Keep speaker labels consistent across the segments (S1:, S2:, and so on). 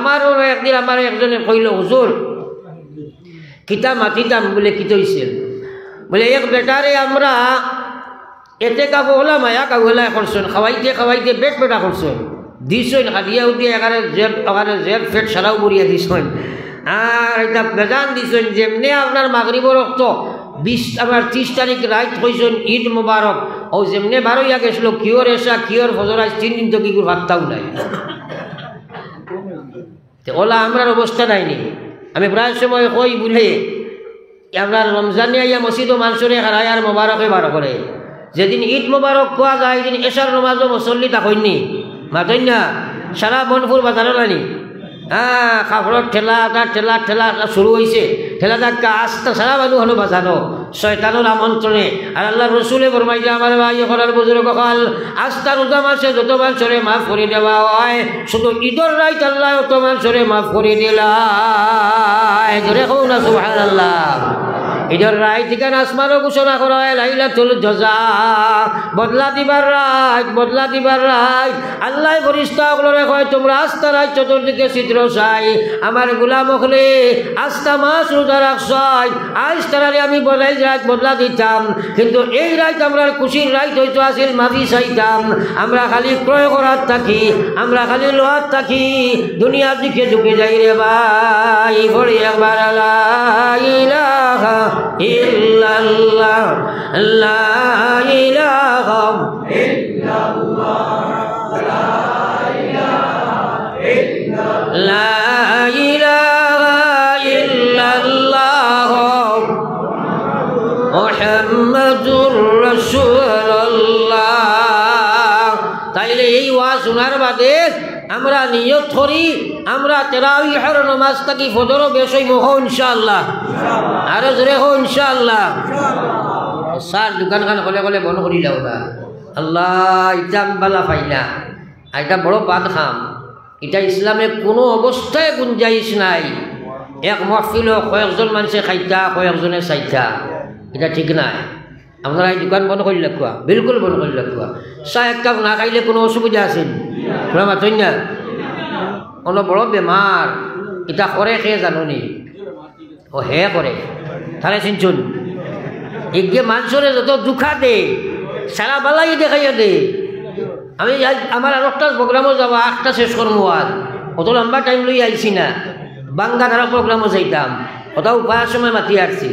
S1: আমারও একদিন আমার একজনে কইল হুজুর কিতা মাতিতাম বলে কি হইছিল বলে এক বেটারে আমরা এতে কাবো হলা মায়া কাবুলা করছেন খাওয়াইতে পেট পেটা করছেন দিছেন খাদিয়া উদিয়া এখানে জেব ফেট সারাও বরিয়া দিছেন আর এটা বেজান দিছেন যেমনি আপনার মাগরিবর রক্ত 20 আমার 30 তারিখ রাত কইছেন ঈদ মুবারক ও যেমনি 12 ইয়া গেছিল কিওর এসা কিওর ফজর আজ 3 দিন তো কি করে ভাতটাও নাই তো ওলা আমরার অবস্থা নাইনি আমি প্রায় সময় কই বলে আপনার রমজানে আইয়া মসজিদ ও মানুষরে হারায় আর মোবারকে বার করে যেদিন ঈদ মোবারক কোয়া যায় এদিন এশার নমাজও মুসল্লি তাকইনি মাতই না সারা বনপুর বাজারও নানি হ্যাঁ কাপড়ের ঠেলা শুরু হয়েছে ঠেলা ধাক্কা আস্তে সারা মানুষ হলো বাজানো শয়তানোর আমন্ত্রণে আর আল্লাহ রসুলে ফরমাইছে আমার ভাই করার বুজুর্গ কাল আস্তা রোজা মাসে যত মানুষরে মাফ করে দেওয়া হয় শুধু ঈদের রাইত আল্লাহ অত মানুষরে মাফ করে দিলাম ধরে কও না সুবহানাল্লাহ ঈদের রাত থেকে আসমানও ঘোষণা করা হয় লাইলাতুল জজা বদলা দিবার রাত আল্লাহ ফেরেশতাগুলোরে কয় তোমরা আস্তা রাত চতুর্দিকে ছিদ্র চাই আমার গোলাম হলে আস্তা মাস রোজা রাখছাই আজ তারারে আমি বলাই রাত বদলা দিতাম কিন্তু এই রাত আমরা খুশির রাত হয়তো আসিল মাফি চাইতাম আমরা খালি ক্রয় করার থাকি আমরা খালি লোহার থাকি দুনিয়ার দিকে ঢুকে যাই রে ভাই বলি একবার লা ইলাহা ইল্লাল্লাহ লা ইলাহা ইল্লাল্লাহ লা ইলাহা ইল্লাল্লাহ মুহাম্মাদুর রাসূলুল্লাহ তাইলে এই ওয়াজ শোনার বাদে আমরা নিয়ত করি আমরা তারাবিহের নামাজ থাকি ফজরও বেশ হইব ইনশাআল্লাহ আরো জোরে হো ইনশাআল্লাহ সার দোকানখান কলে বন্ধ করি দাও না আল্লাহ ইটা বালা পাইলা এটা বড় বাদ খাম এটা ইসলামে কোনো অবস্থায় গুঞ্জাইশ নাই এক মহফিল কয়েকজন মানুষে খাইতা কয়েকজনে চাইতা এটা ঠিক নাই আপনারা এই দোকান বন্ধ করে রাখুয়া বিলকুল বন্ধ করে রাখুয়া চাহ এক কাপ না খাইলে কোনো অসুবিধা আছে পুরা মাতই না কোনো বড় বেমার এটা করে খেয়ে জানি ও হে করে তাহলে চিনছুন এগিয়ে মানুষরে যত দুঃখা দে সারা বেলাই দেখাইয়া দে আমি আমার আর একটা প্রোগ্রামও যাবো 8টা শেষ করবো আর অত লম্বা টাইম লই আইছি না বাঙ্গা ধারা প্রোগ্রামও যাইতাম ওটাও উপায়ের সময় মাতি আসছি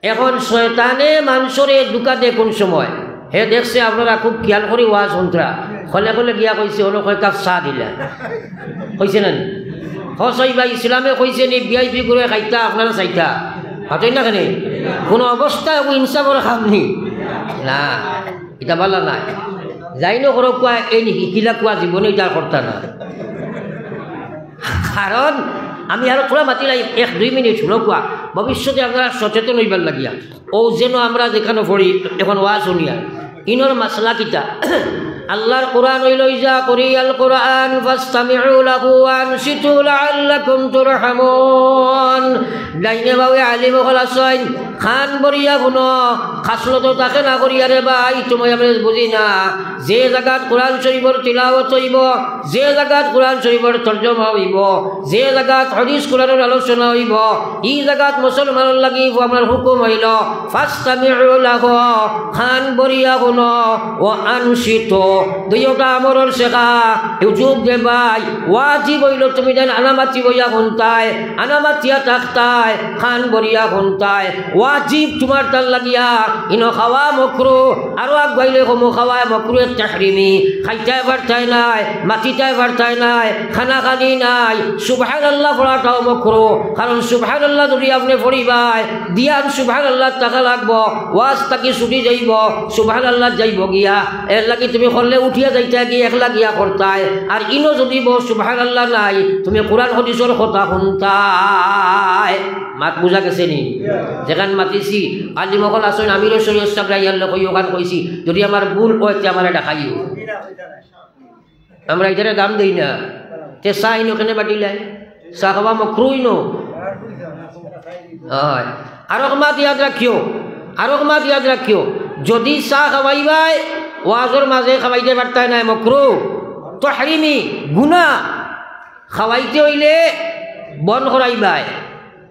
S1: এখন শয়তানে মানুষরে দুঃখা দে কোন সময় হে দেখছে আপনারা খুব খেয়াল করে ওয়াজ সন্ত্রা কলে গিয়া কইছে হলো কয় কাপ চাহ দিলা কইছে না হসাইবা ইসলামে কইছে নি ভিআইপি করে খাইতা আপনারা চাইতা হাতই না কেন কোনো অবস্থায় ইনসাফ করে খামনি না এটা ভালো নাই যাই না করো কোয়া এই শিকিলা কোৱা জীবনে এটা কর্তা না কারণ আমি আরো থোড়া মাতিলাই 1-2 মিনিট শুনো কোয়া ভবিষ্যতে আপনারা সচেতন হইবার লাগিয়া ও যেন আমরা যেখানে পড়ি এখন ওয়াজ শুনিয়া ইনর মাসলা কিতা আল্লাহর কোরআন হইল ইজা কুরিয়াল কোরআন ফাসতামিউ লাহু ওয়া আনসিতু লাআল্লাকুম তুরহামুন ডাইনে বাউে আলিম হল আছেন খান বরিয়া গুনো খাসলত তাকে না করিয়া রে ভাই তুমি আমরা বুঝি না যে জায়গাত কোরআন শরীফের তিলাওয়াত হইব যে জায়গাত কোরআন শরীফের তরজমা হইব যে জায়গাত হাদিস কোরআনের আলোচনা হইব এই জায়গাত মুসলমানের লাগি আমার হুকুম হইল ফাসতামিউ লাহু খান বরিয়া গুনো ওয়া আনসিতু দুইটা আমরর শেখা ইউটিউব দে ভাই ওয়াজিব হইল তুমি জান আনামাতি বইয়া শুনতায় আনামাতিয়া থাকতায় খান বরিয়া শুনতায় ওয়াজিব তোমার তার লাগিয়া ইনো খাওয়া মকরু আরো আগবাইলে কমো খাওয়া মকরু তাহরিমি খাইতায় বার্তায় নাই মাটিতায় বার্তায় নাই খানা খানি নাই সুবহানাল্লাহ পড়াটাও মকরু কারণ সুবহানাল্লাহ যদি আপনি পড়িবাই দিয়ান সুবহানাল্লাহ টাকা লাগবো ওয়াজ তাকে ছুটি যাইব সুবহানাল্লাহ যাইব গিয়া এর লাগি তুমি করলে উঠিয়া যাইতা গিয়ে একলা গিয়া করতায় আর ইনো যদি সুবহানাল্লাহ নাই তুমি কোরআন হাদিসের কথা শুনতায় মাত বুঝা গেছে নি যেখান মাতিছি আলিমকল আসেন আমির শরীয়ত সাহেব ইয়াল্লা কই ওখান কইছি যদি আমার ভুল হয় তে আমারে দেখাইও আমরা এটারে দাম দেই না তে চা ইনো কেনে বাটিলাই চা খাওয়া মকরুহ ইনো হয় আর মাত ইয়াদ রাখিও যদি চা খাওয়াইবাই ওয়াজর মাঝে খাওয়াইতে পারতাই নাই মকরুহ তাহরিমি গুনাহ খাওয়াইতে হইলে বন করাইবাই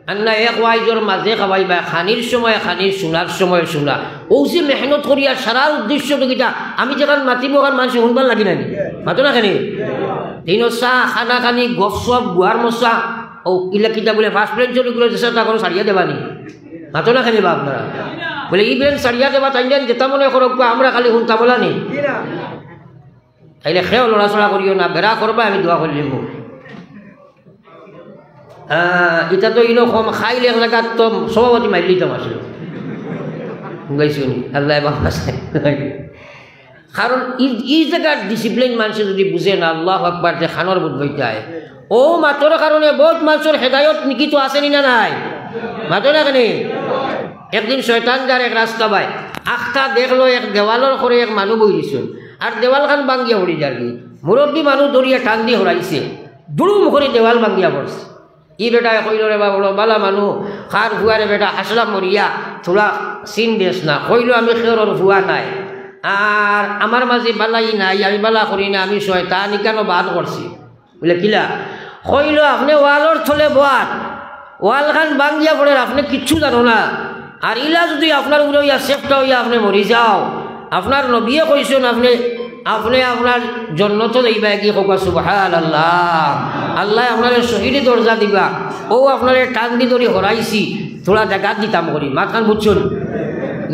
S1: আর না এক ওয়াইজর মাঝে খাওয়াইবাই খানির সময় খানি শোনার সময় শোনা ও যে মেহনত করিয়া সারা উদ্দেশ্য তো কিটা আমি যেখান মাতিব ওখান মানুষ শুনবার লাগি না মাতো না খানি তিন চাহ খানা খানি গপ সপ গুয়ার মশা ও কিলা কিতা বলে ফার্স্ট প্লেন চলিগুলো দেশের তা কোনো সারিয়া দেবানি মাতো না খানি বা আপনারা বলে ই ব্রেন সারিয়া দেবা তাই জানি যেটা মনে করো আমরা খালি শুনতা বলা নি তাইলে খেয়েও লড়াচড়া করিও না বেড়া করবা আমি দোয়া করে দিব এটা তো ইনো কম খাইলে এক জায়গার তো সভাপতি মাইল দিতাম আসলে গাইছি আল্লাহ বাবা কারণ এই জায়গার ডিসিপ্লিন মানুষ যদি বুঝে না আল্লাহ আকবার যে খানোর বোধ বইটায় ও মাত্র কারণে বহুত মানুষের হেদায়ত নিকি তো আসেনি না নাই মাত্র না কেন একদিন শয়তান যার এক রাস্তা বাই আখটা দেখলো এক দেওয়ালের করে এক মানুষ বই দিছিল আর দেওয়াল খান ভাঙ্গিয়া হরি যার কি মুরব্বী মানুষ দৌড়িয়া টান দিয়ে হরাইছে দুরুম করে দেওয়াল ভাঙ্গিয়া পড়ছে ই বেটা কইল রে বা বলো বালা মানুষ খার ভুয়ারে বেটা হাসলাম মরিয়া থোড়া চিন দেশ না কইল আমি খেরর ভুয়া নাই আর আমার মাঝে বালাই নাই আমি বালা করি না আমি শয়তান কেন বাদ করছি বলে কিলা কইল আপনি ওয়ালর থলে বাদ ওয়াল খান ভাঙ্গিয়া পড়ে আপনি কিচ্ছু জানো না আর ইলা যদি আপনার উপরে ইয়া সেফটা হইয়া আপনি মরি যাও আপনার নবীয়ে কইছেন আপনি আপনি আপনার জন্য তো যাইবা কি কোকা সুবহানাল্লাহ আল্লাহ আপনার শহীদি দরজা দিবা ও আপনার টান দি ধরে হরাইছি থোড়া জায়গা দিতাম করি মাথান বুঝছেন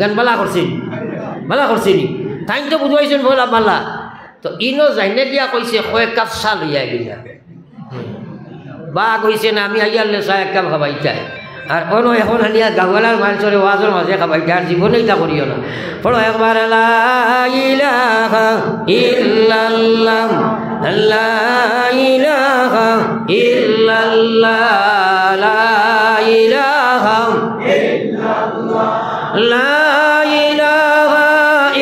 S1: গান বালা করছেন তাই তো বুঝাইছেন বলা বালা তো ইনো যাইনে দিয়া কইছে কয়েক কাপ চা লইয়া গিয়া বা কইছে না আমি আইয়ালে চা এক কাপ খাবাই চাই আর অন্য এখন আনিয়া গাওয়ালার মানুষের ওয়াজের মাঝে খাবাই আর জীবনে এটা করিও না পড়ো একবার লা ইলাহা ইল্লাল্লাহ লা ইলাহা ইল্লাল্লাহ লা ইলাহা ইল্লাল্লাহ লা ইলাহা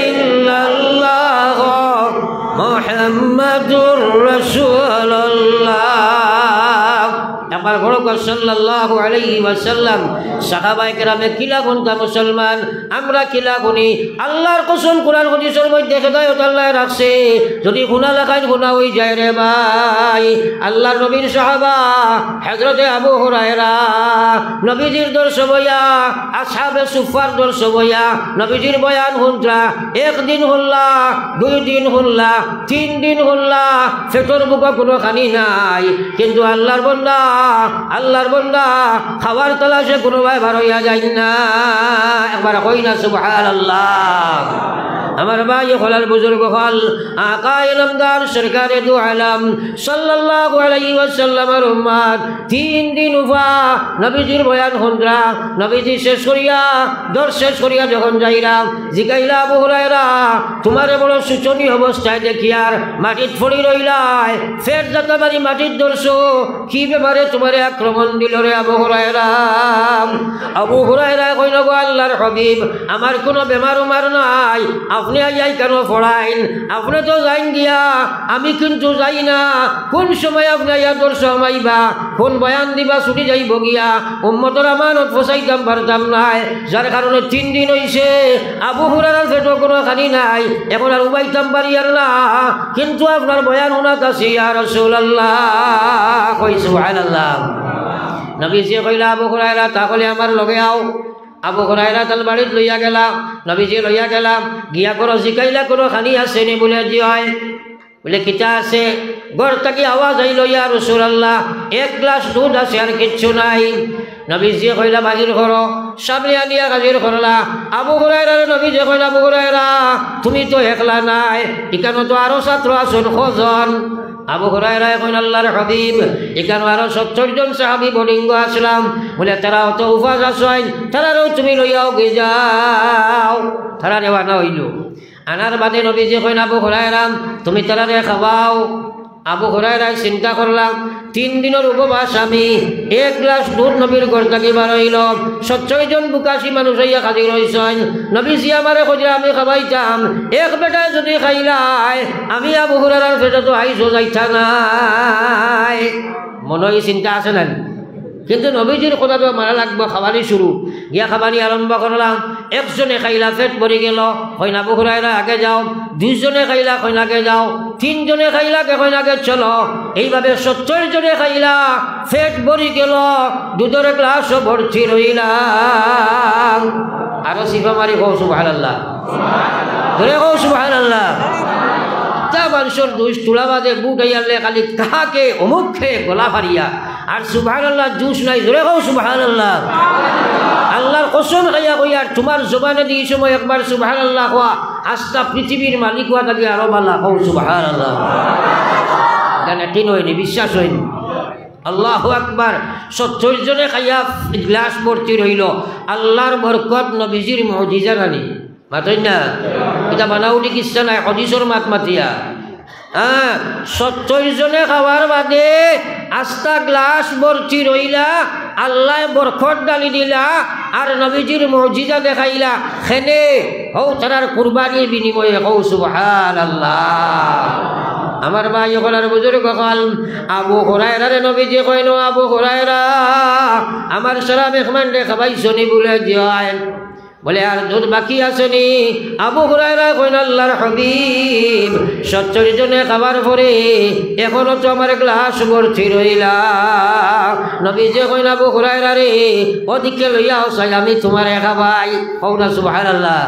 S1: ইল্লাল্লাহ মুহাম্মাদুর রাসূলুল্লাহ একবার বড় সাল্লাল্লাহু আলাইহি ওয়াসাল্লাম সাহাবায়ে কেরামে কিলা গুনতা মুসলমান আমরা কিলা গুনি আল্লাহর কসম কোরআন হাদিসের মধ্যে হেদায়েত আল্লাহ রাখছে যদি গুনাহ লাগাই গুনাহ হই যায় রে ভাই আল্লাহর নবীর সাহাবা হযরতে আবু হুরায়রা নবীজির দর্শ বয়া আসহাবে সুফার দর্শ বয়া নবীজির বয়ান হুনরা একদিন হল্লা দুই দিন হল্লা তিন দিন হল্লা পেটর বুকে কোনো খানি নাই কিন্তু আল্লাহর বান্দা খাবার তালাশে কোনো ভাই বার হইয়া যায় না একবার কই না সুবহানাল্লাহ আমার ভাই হলাল বুজুর্গ হল আকা ইলমদার সরকারে দু আলম সাল্লাল্লাহু আলাইহি ওয়াসাল্লামের উম্মত তিন দিন উফা নবীজির বয়ান হন্দ্রা নবীজি শেষ করিয়া দর্শ শেষ করিয়া যখন যাইরা জিগাইলা আবু হুরায়রা তোমারে বড় শোচনীয় অবস্থায় দেখিয়ার মাটিত পড়ি রইলাই ফের যাতাবাড়ি মাটির দর্শ কি ব্যাপারে তোমারে আক্রমণ দিল রে আবু হুরায়রা কইল গো আল্লাহর হাবিব আমার কোনো বেমার উমার নাই আপনি আইয়াই কেন পড়াইন আপনি তো যাইন গিয়া আমি কিন্তু যাই না কোন সময় আপনি আইয়া দর্শ আমাইবা কোন বয়ান দিবা ছুটি যাইব গিয়া উম্মতের আমানত ফসাইতাম পারতাম নাই যার কারণে 3 দিন হইছে আবু হুরায়রার পেটে কোনো খানি নাই এখন আর উবাইতাম পারি আল্লাহ কিন্তু আপনার বয়ান শোনাত আছে ইয়া রাসূলুল্লাহ কই সুবহানাল্লাহ নবীজি কইলা আবু হুরায়রা তাহলে আমার লগে আও আবু হুরায়রা তাল বাড়িত লইয়া গেলাম নবীজি লইয়া গেলাম গিয়া করো জিকাইলা করো খানি আছে নি বলে জি হয় বলে কিতা আছে ঘর থেকে আওয়াজ আইল ইয়া রাসূলুল্লাহ 1 গ্লাস দুধ আছে আর কিচ্ছু নাই নবীজি কইলা বাহির করো সামনে আনিয়া হাজির করলা আবু হুরায়রা নবীজি কইলা আবু হুরায়রা তুমি তো একলা নাই এখানে তো আরো ছাত্র আছেন কজন আবু হুরায়রা কইল আল্লাহর হাবিব এখানে আরো 70 জন সাহাবী বলিঙ্গ আসলাম বলে তারাও তো উফাস আছেন তারাও তুমি লইয়াও গে যাও তারা রওনা হইল আনার বাদে নবীজি কইল আবু হুরায়রা তুমি তারারে খাওয়াও আবু হুরায়রা চিন্তা করলাম 3 দিনের উপবাস আমি 1 গ্লাস দুধ নবীর ঘর থেকে বার হইল 70 জন বুকাশি মানুষ হইয়া হাজির হইছেন নবীজি আমারে কইরা আমি খাওয়াইতাম এক বেটা যদি খাইলাই আমি আবু হুরায়রার পেটে তো আইসো যাইতা নাই মনে চিন্তা আছে না কিন্তু নবীজির কথা তো মারা লাগবে খাবারই শুরু গিয়া খাবারই আরম্ভ করলাম একজনে খাইলা পেট ভরি গেল, কইনা আবু হুরায়রা আগে যাও। দুইজনে খাইলা, কইনা আগে যাও। তিনজনে খাইলা, কইনা আগে চলো। এইভাবে 70 জনে খাইলা, পেট ভরি গেল, দুধের গ্লাসও ভর্তি রইলা। আরো সিফা মারি কও সুবহানাল্লাহ, ধরে কও সুবহানাল্লাহ। মানুষের দুই তুলা বাদে বুট আইয়ালে খালি কাহাকে অমুক খেয়ে গলা ফারিয়া আর সুবহানাল্লাহ জুস নাই, ধরে কও সুবহানাল্লাহ। আল্লাহর কসম খাইয়া কই আর তোমার জবানে দিয়ে সময় একবার সুবহানাল্লাহ কোয়া, আস্তা পৃথিবীর মালিক হওয়া থাকি আরো ভালো, কও সুবহানাল্লাহ। জানে কি হয়নি, বিশ্বাস হয়নি। আল্লাহু আকবার। 70 জনে খাইয়া গ্লাস ভর্তি রইল। আল্লাহর বরকত, নবীজির মুজিজা রানি মাতই না, এটা বানাউটি কিচ্ছা নাই, হদিসর মাত মাতিয়া। 70 জনে খাওয়ার বাদে আস্তা গ্লাস ভর্তি রইলা, আল্লাহ বরকত ডালি দিলা আর নবীজির মুজিজা দেখাইলা। খেনে হও তারার কুরবানির বিনিময়ে, কও সুবহানাল্লাহ। আমার ভাই ওখানে বুজুর্গ কল আবু হুরায়রারে নবীজি কইন, আবু হুরায়রা আমার সারা মেহমান রে খাবাইছনি বলে যায়, বলে আর দুধ বাকি আসনি। আবু হুরায়রা কইন, আল্লাহর হাবিব 70 জনে খাবার পরে এখনো তো আমার গ্লাস ভর্তি রইলা। নবীজি কইন, আবু হুরায়রা রে ওদিকে লইয়া চাই আমি তোমারে খাবাই, কও না সুবহানাল্লাহ।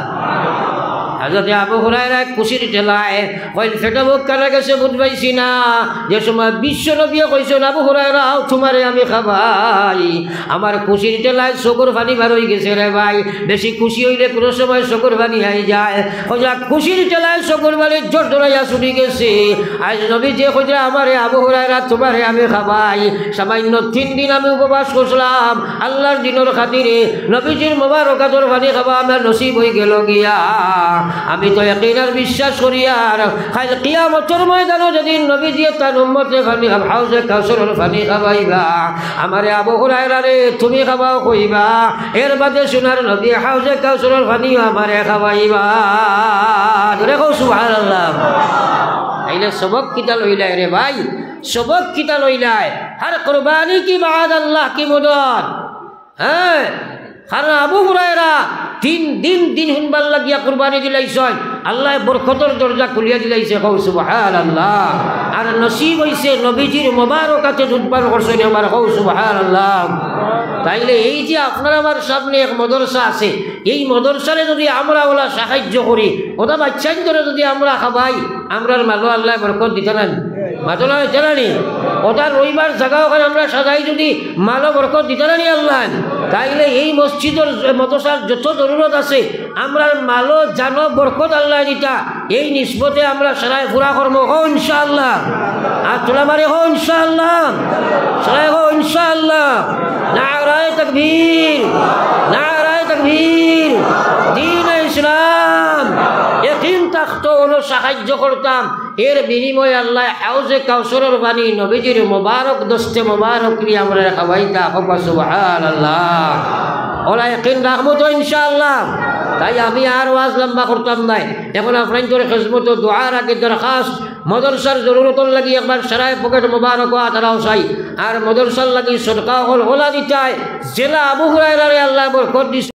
S1: হযরত আবু হুরায়রা খুশির ঠেলায় কইল, সেটা বুক কানা গেছে বুঝবাইছি না, যে সময় বিশ্ব নবী কইছেন আবু হুরায়রা তোমারে আমি খাবাই, আমার খুশির ঠেলায় চকুর পানি বার হয়ে গেছে রে ভাই। বেশি খুশি হইলে কোনো সময় চকুর পানি আই যায়, কইলা খুশির ঠেলায় চকুর পানি জোর ধরাইয়া ছুটি গেছে। আজ নবী যে কইলা আমারে আবু হুরায়রা তোমারে আমি খাবাই, সামান্য 3 দিন আমি উপবাস করছিলাম আল্লাহর দিনের খাতিরে, নবীজির মোবারকাতর পানি খাবা আমার নসিব হয়ে গেল গিয়া। আমি তো ইয়াকিনার বিশ্বাস করি আর কাল কিয়ামতের ময়দানে যেদিন নবীজি তার উম্মতে পানি হাউজে কাউসারের পানি খাওয়াইবা, আমারে আবু হুরায়রা রে তুমি খাওয়াও কইবা, এর বাদে সোনার নবী হাউজে কাউসারের পানি আমারে খাওয়াইবা, ধরে কও সুবহানাল্লাহ। আইলে সবক কিতা লইলাই রে ভাই, সবক কিতা লইলাই। হর কুরবানি কি বাদ আল্লাহ কি মদদ। হ্যাঁ, কারণ আবু হুরায়রা 3 দিন হুনবার লাগিয়া কুরবানি দিলাইছেন, আল্লাহ বরকতর দরজা খুলিয়া দিলাইছে, কও সুবহানাল্লাহ। আর নসিব হইছে নবীজির মোবারকাতে উৎপার করছেন আমার, কও সুবহানাল্লাহ। তাইলে এই যে আপনার আমার সামনে এক মদরসা আছে, এই মদরসারে যদি আমরা ওলা সাহায্য করি, ওটা বাচ্চাই ধরে যদি আমরা খাবাই, আমরার মালো আল্লাহ বরকত দিতে না, মাতো না জানানি। ওটার রবিবার জায়গা ওখানে আমরা সাজাই যদি মালো বরকত দিতে না আল্লাহ। তাইলে এই মসজিদের মদরসার যত জরুরত আছে আমরা মালো জানো বরকত আল্লাহ দিতা, এই নিসবতে আমরা সারাই পুরা কর্ম হো ইনশাআল্লাহ। আর তোলা মারে হো ইনশাআল্লাহ, সারাই হো ইনশাআল্লাহ। নারায়ে তাকবীর, নারায়ে তাকবীর। দ্বীন ইসলাম ইয়াকিন তাখতো হলো সাহায্য করতাম, এর বিনিময়ে আল্লাহ হাউজে কাউসারের পানি নবীজির মোবারক দস্তে মোবারক নিয়ে আমরা খাওয়াইতা, সুবহানাল্লাহ। ওরা ইয়াকিন রাখবো তো ইনশাআল্লাহ। তাই আমি আর ওয়াজ লম্বা করতাম নাই, এখন আপনার তোর খেজমত দোয়ার আগে দরখাস্ত মদরসার জরুরতর লাগি একবার সারায় পকেট মোবারক তারাও চাই, আর মদরসার লাগি সদকা হল ওলা দিতায় জেলা আবু হুরায়রা আল্লাহ বরকত দিছে।